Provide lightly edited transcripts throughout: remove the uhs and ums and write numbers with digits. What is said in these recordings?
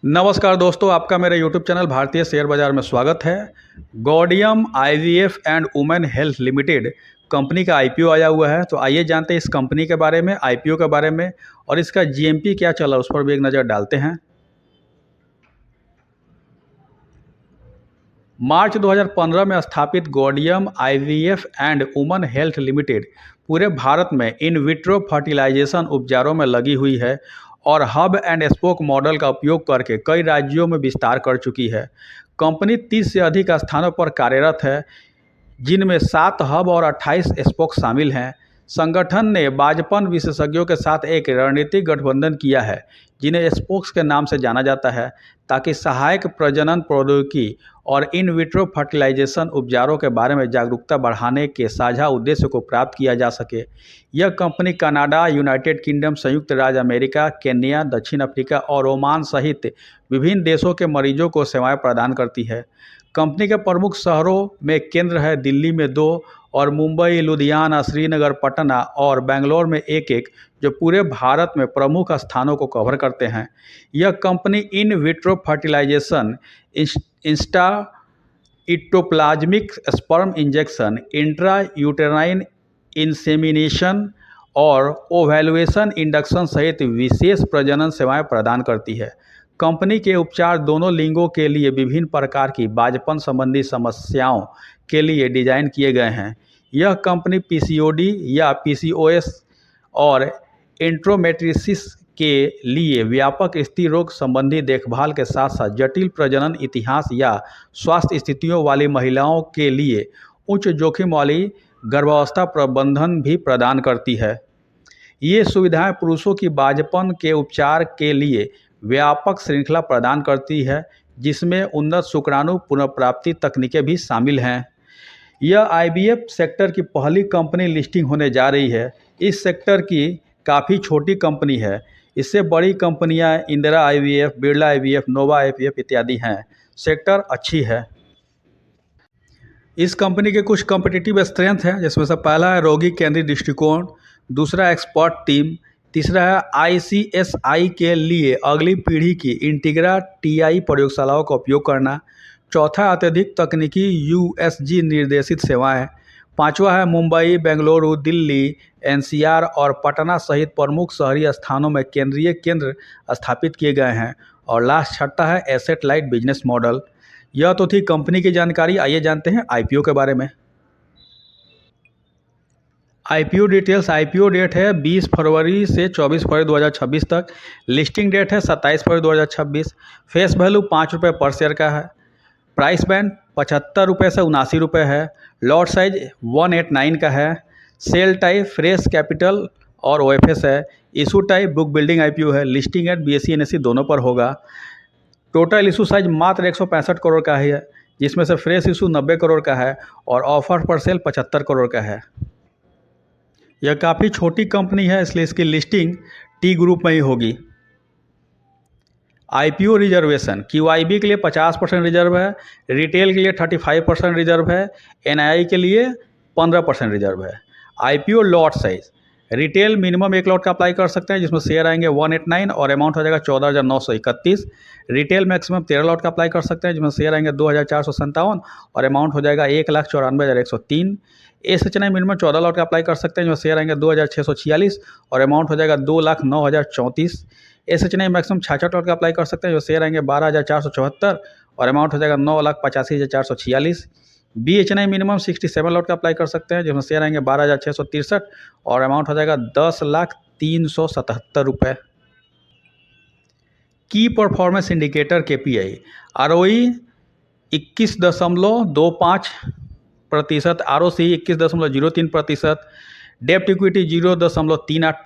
नमस्कार दोस्तों, आपका मेरे YouTube चैनल भारतीय शेयर बाजार में स्वागत है। Gaudium IVF and women health limited company का आईपीओ आया हुआ है। तो आइए जानते हैं इस कंपनी के बारे में, आईपीओ के बारे में और इसका जीएमपी क्या चला उस पर भी एक नज़र डालते हैं। मार्च 2015 में स्थापित Gaudium IVF and women health limited पूरे भारत में इन विट्रो फर्टिलाइजेशन उपचारों में लगी हुई है और हब एंड स्पोक मॉडल का उपयोग करके कई राज्यों में विस्तार कर चुकी है। कंपनी 30 से अधिक स्थानों पर कार्यरत है, जिनमें 7 हब और 28 स्पोक शामिल हैं। संगठन ने बाजपन विशेषज्ञों के साथ एक रणनीतिक गठबंधन किया है, जिन्हें स्पोक्स के नाम से जाना जाता है, ताकि सहायक प्रजनन प्रौद्योगिकी और इन विट्रो फर्टिलाइजेशन उपचारों के बारे में जागरूकता बढ़ाने के साझा उद्देश्य को प्राप्त किया जा सके। यह कंपनी कनाडा, यूनाइटेड किंगडम, संयुक्त राज्य अमेरिका, केन्या, दक्षिण अफ्रीका और ओमान सहित विभिन्न देशों के मरीजों को सेवाएं प्रदान करती है। कंपनी के प्रमुख शहरों में केंद्र है दिल्ली में 2 और मुंबई, लुधियाना, श्रीनगर, पटना और बेंगलोर में एक, जो पूरे भारत में प्रमुख स्थानों को कवर करते हैं। यह कंपनी इन विट्रो फर्टिलाइजेशन, इंस्टा cytoplasmic sperm injection, intra uterine insemination और ओवैल्यूएशन इंडक्शन सहित विशेष प्रजनन सेवाएं प्रदान करती है। कंपनी के उपचार दोनों लिंगों के लिए विभिन्न प्रकार की बाजपन संबंधी समस्याओं के लिए डिजाइन किए गए हैं। यह कंपनी पीसीओडी या पीसीओएस और एंड्रोमेट्रियोसिस के लिए व्यापक स्त्री रोग संबंधी देखभाल के साथ साथ जटिल प्रजनन इतिहास या स्वास्थ्य स्थितियों वाली महिलाओं के लिए उच्च जोखिम वाली गर्भावस्था प्रबंधन भी प्रदान करती है। ये सुविधाएं पुरुषों की बाजपन के उपचार के लिए व्यापक श्रृंखला प्रदान करती है, जिसमें उन्नत शुक्राणु पुनर्प्राप्ति तकनीकें भी शामिल हैं। यह आईवीएफ सेक्टर की पहली कंपनी लिस्टिंग होने जा रही है। इस सेक्टर की काफ़ी छोटी कंपनी है। इससे बड़ी कंपनियां इंदिरा आईवीएफ, बिरला आईवीएफ, नोवा आईवीएफ इत्यादि हैं। सेक्टर अच्छी है। इस कंपनी के कुछ कॉम्पिटिटिव स्ट्रेंथ हैं, जिसमें से पहला है रोगी केंद्रित दृष्टिकोण, दूसरा एक्सपर्ट टीम, तीसरा है आईसीएसआई के लिए अगली पीढ़ी की इंटीग्रा टीआई प्रयोगशालाओं का उपयोग करना, चौथा अत्यधिक तकनीकी यूएसजी निर्देशित सेवाएं, पांचवा है मुंबई, बेंगलुरु, दिल्ली, एनसीआर और पटना सहित प्रमुख शहरी स्थानों में केंद्रीय केंद्र स्थापित किए गए हैं, और लास्ट छठा है एसेट लाइट बिजनेस मॉडल। यह तो थी कंपनी की जानकारी। आइए जानते हैं आईपीओ के बारे में। IPO details. आईपीओ डेट है 20 फरवरी से 24 फरवरी 2026 तक। लिस्टिंग डेट है 27 फरवरी 2026। फेस वैल्यू 5 रुपये पर शेयर का है। प्राइस बैंड 75 रुपये से 79 रुपये है। लॉट साइज 189 का है। सेल टाइप फ्रेश कैपिटल और ओएफएस है। Issue type book building IPO है। लिस्टिंग एट बीएसई एनएसई दोनों पर होगा। टोटल इशू साइज मात्र 165 करोड़ का है, जिसमें से फ्रेश इशू 90 करोड़ का है और ऑफर पर सेल 75 करोड़ का है। यह काफ़ी छोटी कंपनी है, इसलिए इसकी लिस्टिंग टी ग्रुप में ही होगी। IPO reservation. क्यूआईबी के लिए 50% रिजर्व है, रिटेल के लिए 35% रिजर्व है, एनआईआई के लिए 15% रिजर्व है। IPO lot size. Retail minimum 1 lot का अप्लाई कर सकते हैं, जिसमें शेयर आएंगे 189 और अमाउंट हो जाएगा 14,931। रिटेल मैक्सिमम 13 लॉट का अप्लाई कर सकते हैं, जिसमें शेयर आएंगे 2,457 और अमाउंट हो जाएगा 1,94,103। एसएचएनआई मिनिमम 14 लॉट का अप्लाई कर सकते हैं, जिसमें शेयर आएंगे 2,646 और अमाउंट हो जाएगा 2,09,034। एसएचएनआई मैक्सिमम 66 लॉट का अप्लाई कर सकते हैं, जो शेयर आएंगे 12,474 और अमाउंट हो जाएगा 9,85,446। बीएचएनआई मिनिमम 67 लॉट का अप्लाई कर सकते हैं, जिसमें शेयर आएंगे 12,663 और अमाउंट हो जाएगा 10,03,77 रुपये। की performance indicator KPI. ROE 21.25%, ROC 21.03%, डेप्ट equity 0.38%,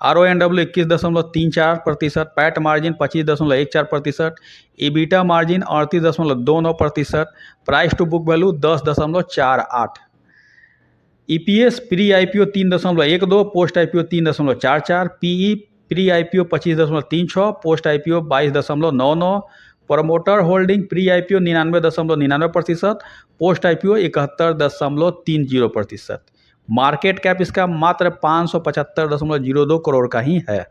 RONW 21.34%, PAT margin 25.14%, EBITDA margin 38.29%, price to book value 10.48, EPS pre IPO 3.12, post IPO 3.44, PE pre IPO 25.36, post IPO 22.99, promoter holding pre IPO 99.99%, post IPO 71.30%। Market cap इसका मात्र 575.02 करोड़ का ही है।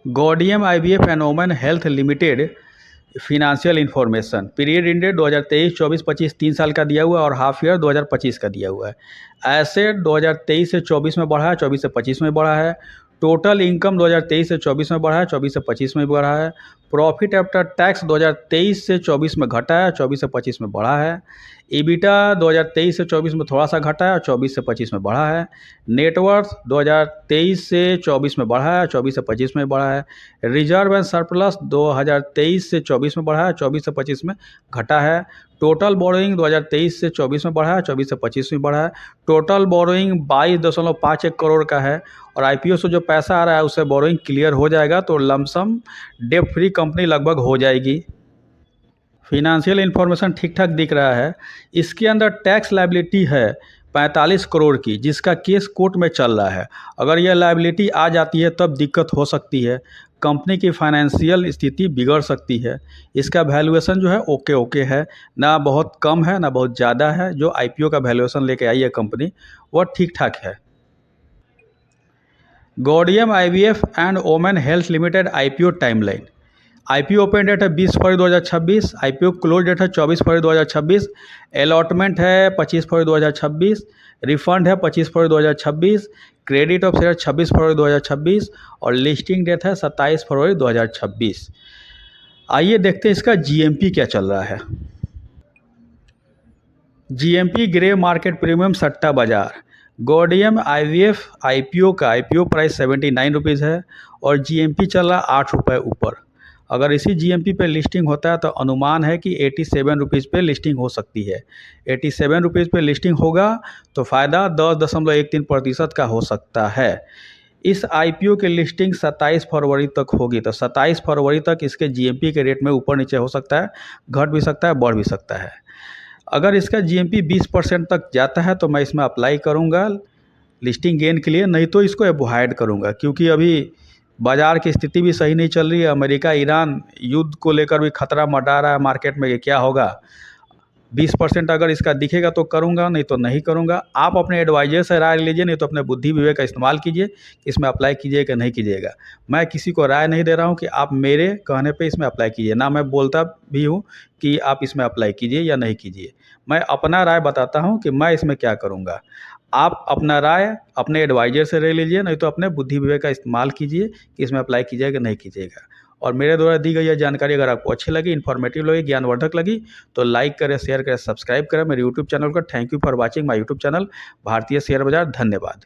Gaudium IVF and women health limited financial information period ended 2023, 24, 25 3 साल का दिया हुआ है और हाफ ईयर 2025 का दिया हुआ है। एसेट 2023 से 24 में बढ़ा है, 24 से 25 में बढ़ा है। टोटल इनकम 2023 से 24 में बढ़ा है, 24 से 25 में बढ़ा है। प्रॉफिट आफ्टर टैक्स 2023 से 24 में घटा है, 24 से 25 में बढ़ा है। EBITDA 2023 से 24 में थोड़ा सा घटा है और 24 से 25 में बढ़ा है। नेटवर्थ 2023 से 24 में बढ़ा है, 24 से 25 में बढ़ा है। रिजर्व एंड सरप्लस 2023 से 24 में बढ़ा है, 24 से 25 में घटा है। टोटल बोरोइंग 2023 से 24 में बढ़ा है, 24 से 25 में बढ़ा है। टोटल बोरोइंग 22.51 करोड़ का है और IPO से जो पैसा आ रहा है उससे बोरोइंग क्लियर हो जाएगा तो लमसम डेट फ्री कंपनी लगभग हो जाएगी। फिनेंशियल इन्फॉर्मेशन ठीक ठाक दिख रहा है। इसके अंदर टैक्स लायबिलिटी है 45 करोड़ की, जिसका केस कोर्ट में चल रहा है। अगर यह लायबिलिटी आ जाती है तब दिक्कत हो सकती है, कंपनी की फाइनेंशियल स्थिति बिगड़ सकती है। इसका वैल्यूएशन जो है ओके है, ना बहुत कम है ना बहुत ज़्यादा है। जो IPO का वैल्यूएशन लेके आई है कंपनी वह ठीक ठाक है। Gaudium IVF and women health limited IPO timeline. IPO open date है 20 फरवरी 2026, IPO क्लोज डेट है 24 फरवरी 2026, अलॉटमेंट है 25 फरवरी 2026, रिफंड है 25 फरवरी 2026, क्रेडिट ऑफ शेयर 26 फरवरी 2026 और लिस्टिंग डेट है 27 फरवरी 2026। आइए देखते हैं इसका GMP क्या चल रहा है। GMP ग्रे मार्केट प्रीमियम सट्टा बाजार। गॉडियम IVF IPO का IPO प्राइस 79 रुपीज़ है और GMP चल रहा 8 रुपये ऊपर। अगर इसी GMP पे लिस्टिंग होता है तो अनुमान है कि 87 रुपीज़ पे लिस्टिंग हो सकती है। 87 रुपीज़ पे लिस्टिंग होगा तो फ़ायदा 10.13% का हो सकता है। इस IPO की लिस्टिंग 27 फरवरी तक होगी तो 27 फरवरी तक इसके GMP के रेट में ऊपर नीचे हो सकता है, घट भी सकता है, बढ़ भी सकता है। अगर इसका GMP 20% तक जाता है तो मैं इसमें अप्लाई करूँगा लिस्टिंग गेन के लिए, नहीं तो इसको अवॉइड करूँगा क्योंकि अभी बाज़ार की स्थिति भी सही नहीं चल रही है। अमेरिका ईरान युद्ध को लेकर भी खतरा मंडरा रहा है मार्केट में कि क्या होगा। 20% अगर इसका दिखेगा तो करूँगा, नहीं तो नहीं करूँगा। आप अपने एडवाइजर से राय लीजिए, नहीं तो अपने बुद्धि विवेक का इस्तेमाल कीजिए, इसमें अप्लाई कीजिए कि नहीं कीजिएगा। मैं किसी को राय नहीं दे रहा हूँ कि आप मेरे कहने पे इसमें अप्लाई कीजिए, ना मैं बोलता भी हूँ कि आप इसमें अप्लाई कीजिए या नहीं कीजिए। मैं अपना राय बताता हूँ कि मैं इसमें क्या करूँगा। आप अपना राय अपने एडवाइजर से ले लीजिए, नहीं तो अपने बुद्धि विवेक का इस्तेमाल कीजिए कि इसमें अप्लाई कीजिएगा नहीं कीजिएगा। और मेरे द्वारा दी गई यह जानकारी अगर आपको अच्छी लगी, इन्फॉर्मेटिव लगी, ज्ञानवर्धक लगी तो लाइक करें, शेयर करें, सब्सक्राइब करें मेरे यूट्यूब चैनल को। Thank you for watching my YouTube channel भारतीय शेयर बाजार। धन्यवाद।